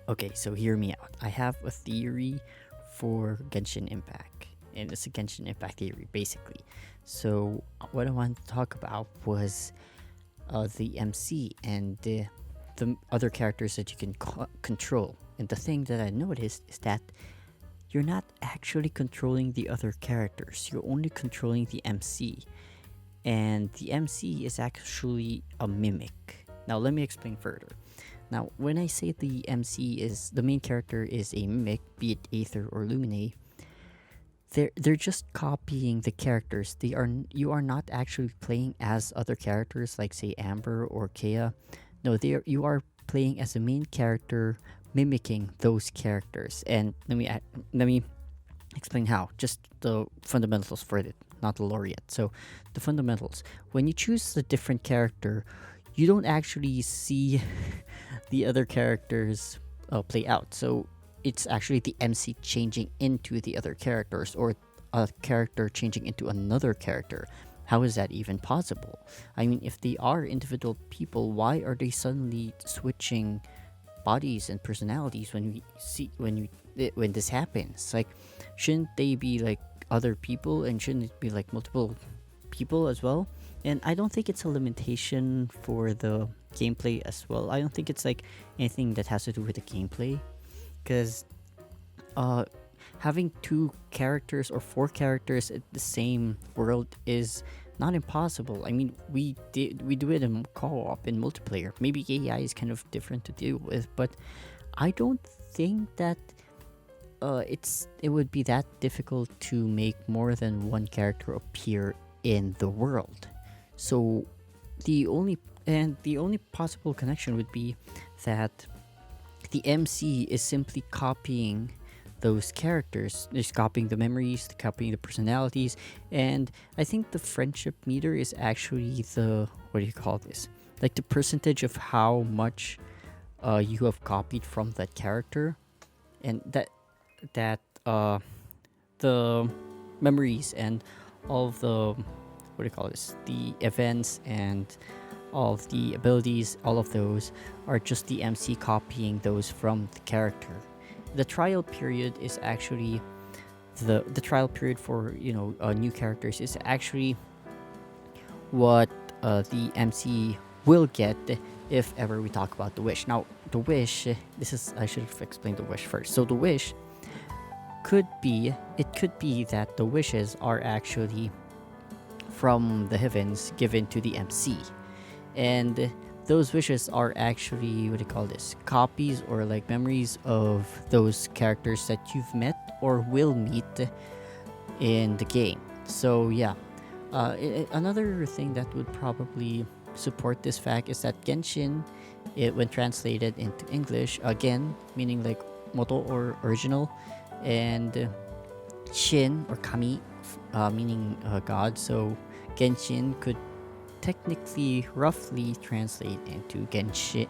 Okay, so hear me out. I have a theory for Genshin Impact, and it's a Genshin Impact theory, basically. So, what I wanted to talk about was the MC and the other characters that you can control. And the thing that I noticed is that you're not actually controlling the other characters, you're only controlling the MC. And the MC is actually a mimic. Now, let me explain further. Now, when I say the MC is the main character is a mimic, be it Aether or Lumine, they're just copying the characters. You are not actually playing as other characters like say Amber or Kea. No, you are playing as a main character mimicking those characters. And let me explain how. Just the fundamentals for it, not the lore yet. So, the fundamentals. When you choose a different character, you don't actually see the other characters play out. So it's actually the MC changing into the other characters, or a character changing into another character. How is that even possible? I mean, if they are individual people, why are they suddenly switching bodies and personalities when this happens? Like, shouldn't they be like other people, and shouldn't it be like multiple people as well? And I don't think it's a limitation for the gameplay as well. I don't think it's like anything that has to do with the gameplay, because uh, having two characters or four characters at the same world is not impossible. I mean, we do it in co-op in multiplayer. Maybe AI is kind of different to deal with, but I don't think that it would be that difficult to make more than one character appear in the world. So the only possible connection would be that the MC is simply copying those characters, just copying the memories, copying the personalities, and I think the friendship meter is actually the, what do you call this? Like the percentage of how much you have copied from that character, and that the memories and all of the, what do you call this, the events and all of the abilities, all of those are just the MC copying those from the character. The trial period is actually the trial period for new characters is actually what the MC will get if ever we talk about the wish. Now, the wish, this is, I should have explained the wish first. So the wish could be that the wishes are actually from the heavens given to the MC, and those wishes are actually, what do you call this, copies or like memories of those characters that you've met or will meet in the game. So yeah, another thing that would probably support this fact is that Genshin, when translated into English, again meaning like moto or original, and Shin or Kami, meaning God. So Genshin could technically, roughly translate into Genshin,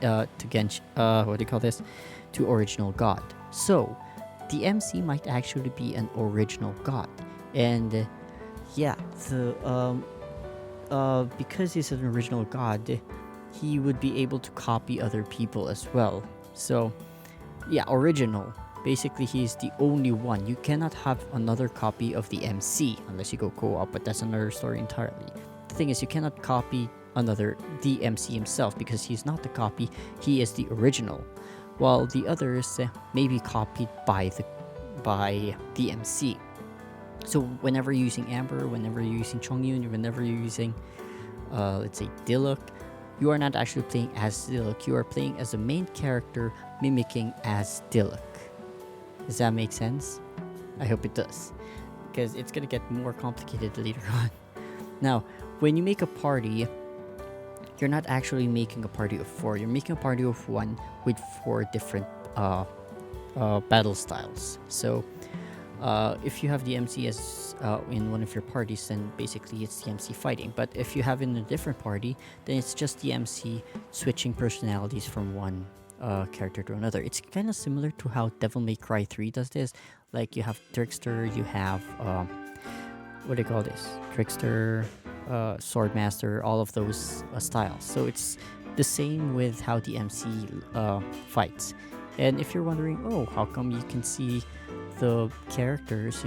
what do you call this? To original God. So the MC might actually be an original God, and yeah, because he's an original God, he would be able to copy other people as well. So yeah, original. Basically, he's the only one. You cannot have another copy of the MC unless you go co-op, but that's another story entirely. The thing is, you cannot copy the MC himself, because he's not the copy, he is the original. While the others may be copied by the MC. So whenever you're using Amber, whenever you're using Chongyun, whenever you're using let's say Diluc, you are not actually playing as Diluc, you are playing as a main character mimicking as Diluc. Does that make sense? I hope it does, because it's gonna get more complicated later on. Now, when you make a party, you're not actually making a party of 4. You're making a party of 1 with 4 different battle styles. So, if you have the MC as in one of your parties, then basically it's the MC fighting. But if you have it in a different party, then it's just the MC switching personalities from one character to another. It's kind of similar to how Devil May Cry 3 does this. Like, you have Trickster, you have what do you call this? Trickster, Swordmaster, all of those styles. So it's the same with how the MC fights. And if you're wondering, oh, how come you can see the characters,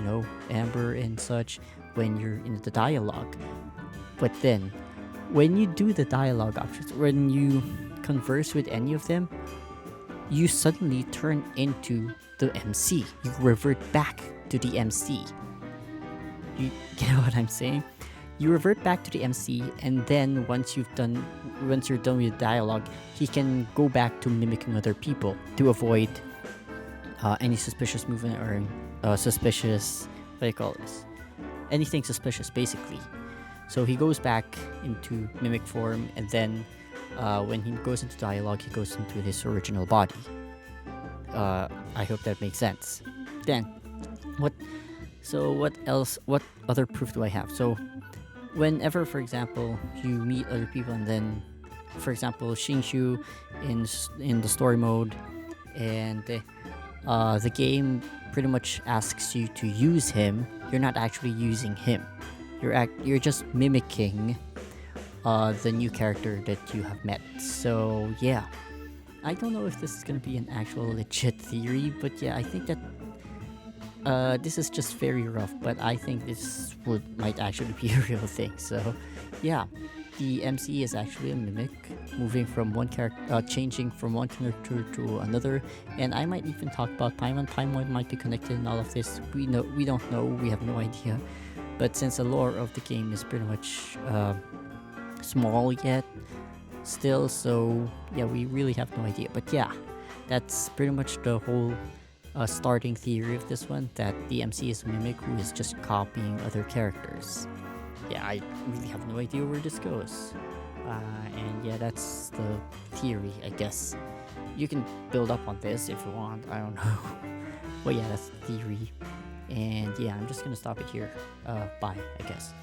Amber and such, when you're in the dialogue? But then, when you do the dialogue options, when you converse with any of them, you suddenly turn into the MC. You revert back to the MC. You get what I'm saying? You revert back to the MC, and then once you're done with dialogue, he can go back to mimicking other people to avoid any suspicious movement or suspicious. What do you call this? Anything suspicious, basically. So he goes back into mimic form, and then when he goes into dialogue, he goes into his original body. I hope that makes sense. Then, what else? What other proof do I have? So, whenever, for example, you meet other people, and then, for example, Shinshu in the story mode, and the game pretty much asks you to use him, you're not actually using him. You're just mimicking the new character that you have met. So yeah, I don't know if this is gonna be an actual legit theory, but yeah, I think that this is just very rough, but I think this might actually be a real thing. So yeah, the MC is actually a mimic, moving from one character, changing from one character to another, and I might even talk about Paimon. Paimon might be connected in all of this. We don't know. We have no idea. But since the lore of the game is pretty much small yet, still, so yeah, we really have no idea. But yeah, that's pretty much the whole starting theory of this one, that the MC is a mimic who is just copying other characters. Yeah, I really have no idea where this goes. And yeah, that's the theory, I guess. You can build up on this if you want, I don't know. But yeah, that's the theory. And yeah, I'm just gonna stop it here. Bye, I guess.